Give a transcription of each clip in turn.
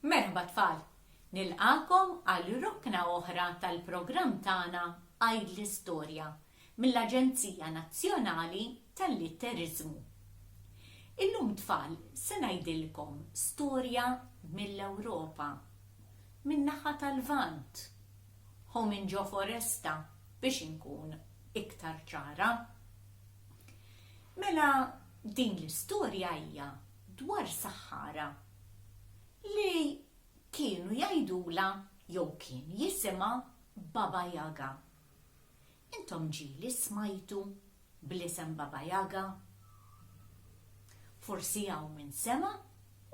Merħba tfal, nilqakom għal rukna oħra tal-programm tagħna Għid l-Istorja mill-Aġenzija Nazzjonali tal-Litterizmu. Illum tfal se ngħidilkom storja mill-Ewropa, min-naħa tal-Lvant, u minn ġo Foresta biex inkun iktar ċara. Mela din l-istorja hija dwar saħħara li kienu jgħidula jew kien jisimha Baba Yaga. Intom ġieli smajtu bl-isem Baba Yaga? Forsi hawn min sema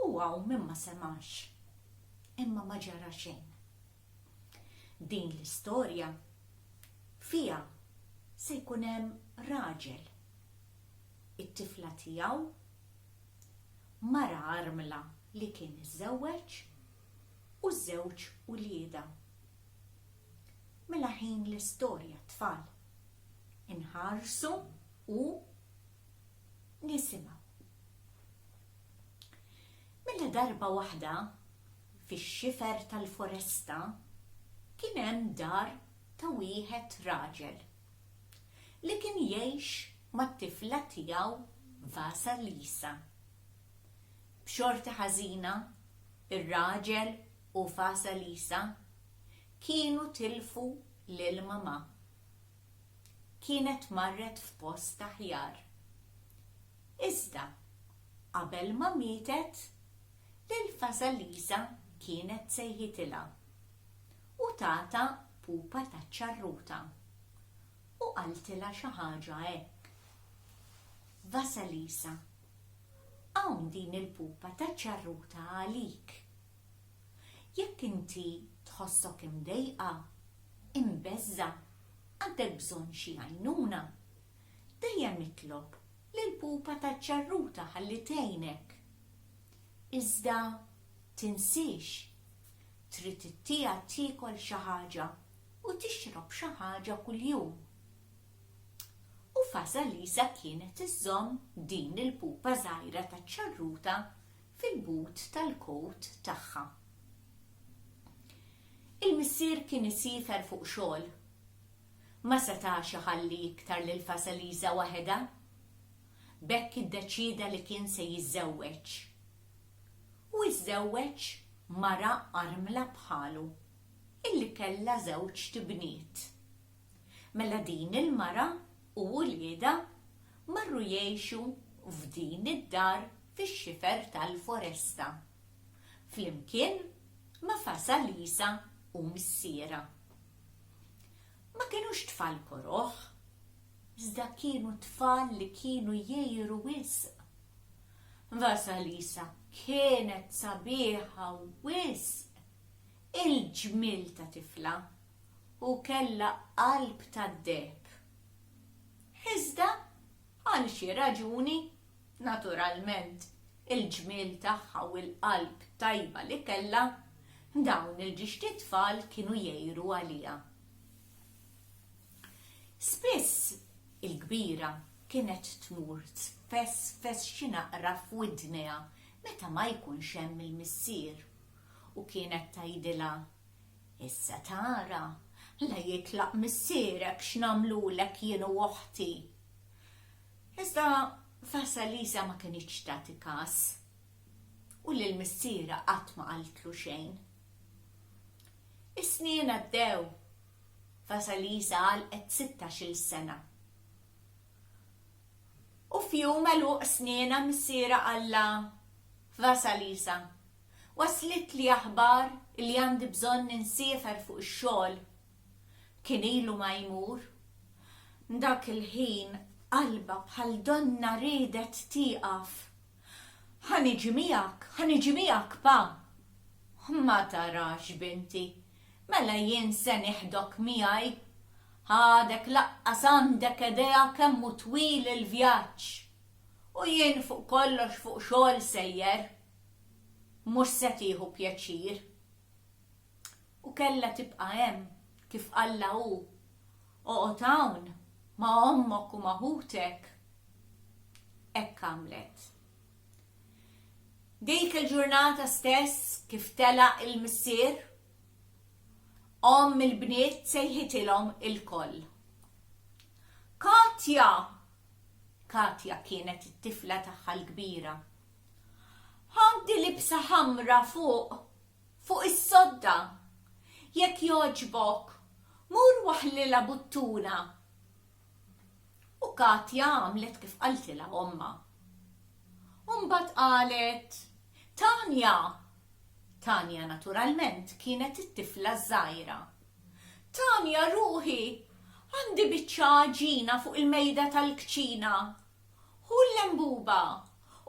u hawn min ma semax. Imma ma ġara xejn. Din l-istorja fiha se jkun hemm raġel. It-tifla tiegħu mara armla li kien iżżewweġ u żewġ ulieda. Mela ħin l-istorja tfal. Inħarsu u nisimgħu. Mela darba waħda fix-xifer tal-foresta kien hemm dar ta' wieħed raġel li kien jgħix mat-tifla tiegħu Vasalisa. B'xorta ħażina, ir-raġel u Vasalisa kienu tilfu lil mama. Kienet marret f'post aħjar. Iżda qabel ma mietet, lil Vasalisa kienet sejħitilha u tagħta pupa taċ-ċarruta u qaltilha xi ħaġa hekk. Vasalisa, hawn din il-pupa taċ-ċarruta għalik. Jekk inti tħossok imdejqa, imbeżza, għandek bżonn xi għajnuna, dejjem itlob lill-pupa taċ-ċarruta ħalli tgħinek. Iżda tinsiex, trid ittieha tiekol xi ħaġa u tixrob xi ħaġa kuljum. U Vasalisa kienet iżżomm din il-pupa żgħira taċ-ċarruta fil-but tal-kot tagħha. Il-missier kien isifer fuq xogħol. Ma setax iħalli iktar lil Vasalisa waħedha. B'hekk iddeċieda li kien se jiżżewweġ. U jiżżewweġ mara armla bħalu illi kellha żewġ tibniet. Mela din il-mara u wlieda marru jgħixu f'din id-dar fix-xifer tal-foresta, flimkien ma' Vasalisa u missiera. Ma kinux tfal koroħ, iżda kienu tfal li kienu jgħiru wisq. Vasalisa kienet sabiħa wisq, il-ġmil ta' tifla u kellha qalb tad-deheb. Iżda għal xi raġuni, naturalment, il-ġmiel tagħha u l-qalb tajba li kellha, dawn il-ġixti tfal kienu jgħiru għaliha. Spiss il-kbira kienet tmur tfess xi naqra f'widnejha meta ma jkunx hemm il-missier u kienet tgħidilha: "Issa tara, la jitlaq missierek x'nagħmlulek jien u oħti." Iżda Vasalisa ma kinitx tagħti każ u lill-missiera qatt ma qaltlu xejn. Is-snien għaddew. Vasalisa għalqet 16-il sena. U f'jum għaluq sniena missiera qalla: "Vasalisa, waslit li aħbar li għandi bżonn ninsifer fuq ix-xogħol." Kien ilu ma jmur. Dak il-ħin qalba bħal donna ridet tieqaf. "Ħaniġi miegħek, pa." "Ma tarax binti, mela jien se nieħdok miegħi. Ħadek laqqas għandek idea kemm hu twil il-vjaġġ. U jien fuq kollox fuq xogħol sejjer. Mhux se tieħu pjaċir." U kellha tibqa' hemm kif qalla hu, "Oqgħod hawn ma' ommok u ma' ħutek." Hekk għamlet. Dik il-ġurnata stess kif telaq il-missier, il-bniet sejħitilhom il-koll. Katja kienet it-tifla tagħha l-kbira. Ħaddi libsa ħamra fuq is-sodda. Jekk jogħġbok, mur waħlilha buttuna. U Katja għamlet kif qaltilha omma. Mbagħad qalet, Tanja naturalment kienet it-tifla żgħira. Tanja ruħi, għandi biċċa ġina fuq il-mejda tal-kċina. Hu l-lembuba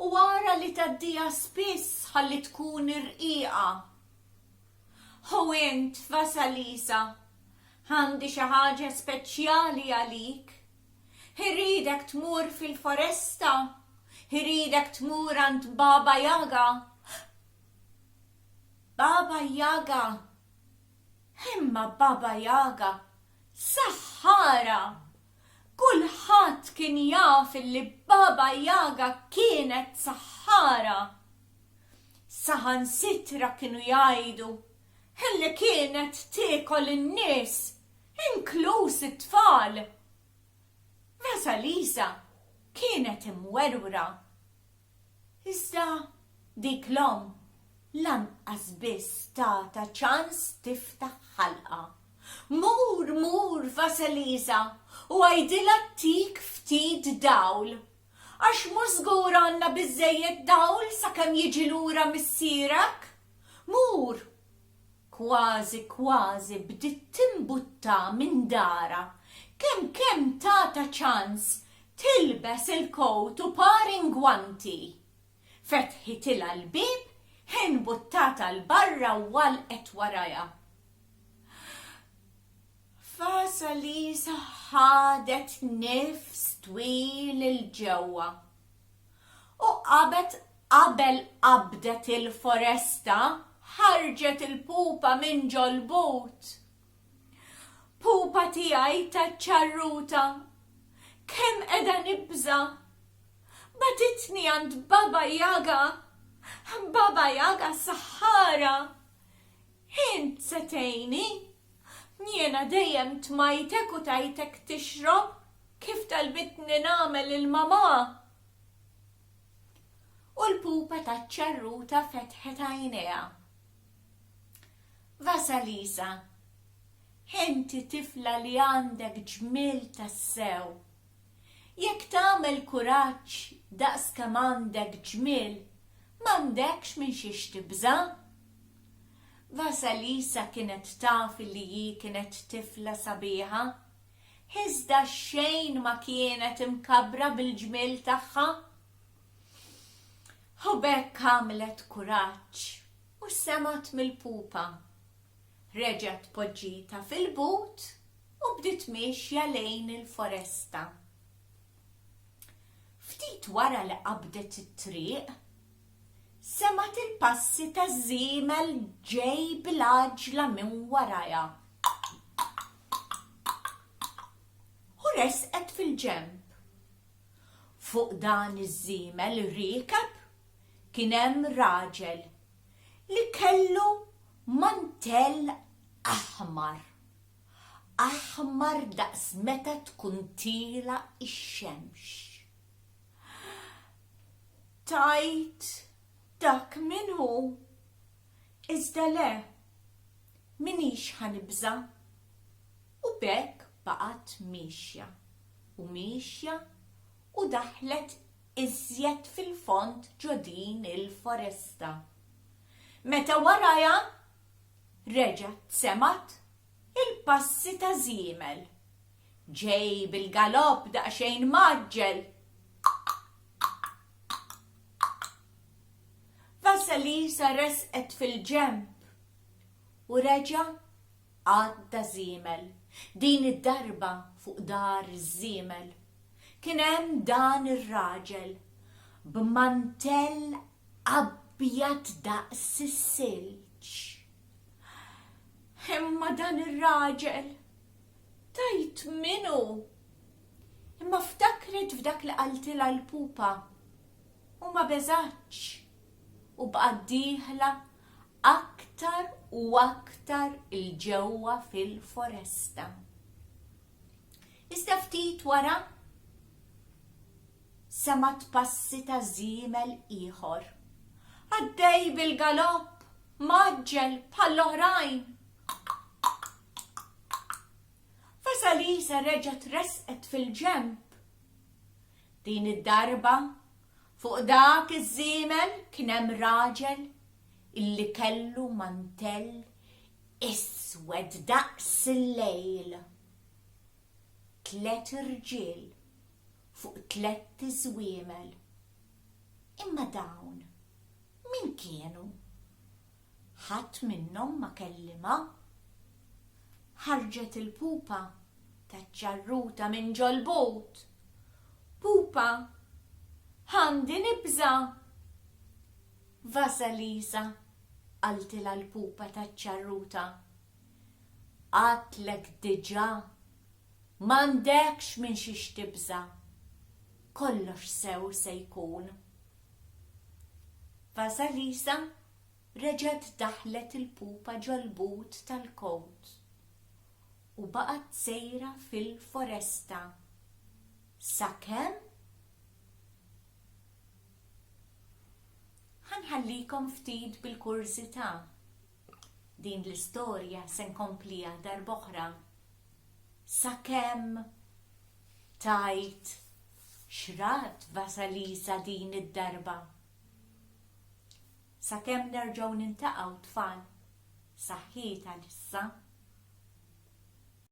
u wara li taddija spiss ħalli tkun irqiqa. Hu int, Vasalisa, għandi xi ħaġa speċjali għalik. Irridek tmur fil-foresta, irridek tmur għand Baba Yaga. Baba Yaga, imma Baba Yaga, Saħħara. Kulħadd kien jaf li Baba Yaga kienet Saħħara. Saħansitra kienu jgħidu illi kienet tiekol in-nies, inkluż it-tfal. Vasalisa kienet imwerwra. Iżda dik l-om lanqas biss tagħta ċans tiftaħ ħalqa. Mur Vasalisa u għajdilha tik ftit dawl. Għax mhux żgur għandna biżżejjed dawl sakemm jiġi lura missierek. Mur. Kważi bdiet timbutta minn dara. Kemm tagħta ċans tilbes il-kot u paringwanti. Fetħitilha l-bib, buttata l-barra u walqet waraja. Vasalisa ħadet nifs twil il-ġewwa. U qabel qabdet il-foresta, ħarġet il-pupa minn ġolbut. Pupa tiegħi taċ-ċarruta, kemm qiegħda nibża. Batitni għand Baba Yaga. Baba Yaga Saħħara. Int setejni. Jiena dejjem tmajtek u tajtek tixrob kif talbitni nagħmel il-mama. U l-pupa taċ-ċarruta fetħet għajnejha. Vasalisa, inti tifla li għandek ġmiel tas-sew. Jekk tagħmel kuraġġ daqs kemm għandek ġmiel, m'għandekx minn xiex tibża. Vasalisa kienet taf li hi kienet tifla sabiħa, iżda xejn ma kienet imkabbra bil-ġmiel tagħha. U bekk għamlet kuraġġ u semat mill-pupa. Reġgħet poġġita fil-but u bdiet mexja lejn il-foresta. Ftit wara li qabdet it-triq, semat il-passi taż-żiemel ġej bil-għaġla minn waraja. U resqet fil-ġenb. Fuq dan iż-żiemel riekeb kien hemm raġel li kellu mantell aħmar. Aħmar daqs meta tkun tila ix-xemx. Tajt dak min hu, iżda le, minix ħanibża. U bekk baqgħet mixja u daħlet iżjed fil-fond ġodin il-foresta. Meta waraja reġgħet semat il-passi ta' żiemel. Ġej bil-galopp daqsxejn maġġel. Vasalisa resqet fil-ġenb u reġa' għadda żiemel. Din id-darba fuq dar iż-żiemel kien hemm dan ir-raġel b'mantell abjad daqs is-silġ. Imma dan ir-raġel tajt minu. Imma ftakret f'dak li qaltilha l-pupa u ma beżatx. u baqgħet dieħla aktar u aktar il-ġewwa fil-foresta. Iżda ftit wara semat passi ta' żiemel ieħor. Għaddej bil-galopp, maġġel bħall-oħrajn. Vasalisa reġgħet resqet fil-ġenb. Din id-darba fuq dak iż-żiemel kien hemm raġel illi kellu mantell iswed daqs il-lejl. 3 irġiel fuq 3 iżwiemel. Imma dawn min kienu? Ħadd minnhom ma kellima. Ħarġet il-pupa taċ-ċarruta minn ġolbut. Pupa, ħandi nibża. Vasalisa qaltilha l-pupa taċ-ċarruta. Għatlek diġà m'għandekx minn xiex tibża. Kollox sew se jkun. Vasalisa reġgħet daħlet il-pupa ġolbut tal-kowt u baqgħet sejra fil-foresta sakemm ħanħallikom ftit bil-kurżità. Din l-istorja se nkompliha darb'oħra sakemm tajt x'rat Vasalisa din id-darba. Sakemm nerġgħu nintaqgħu tfal saħħieta issa.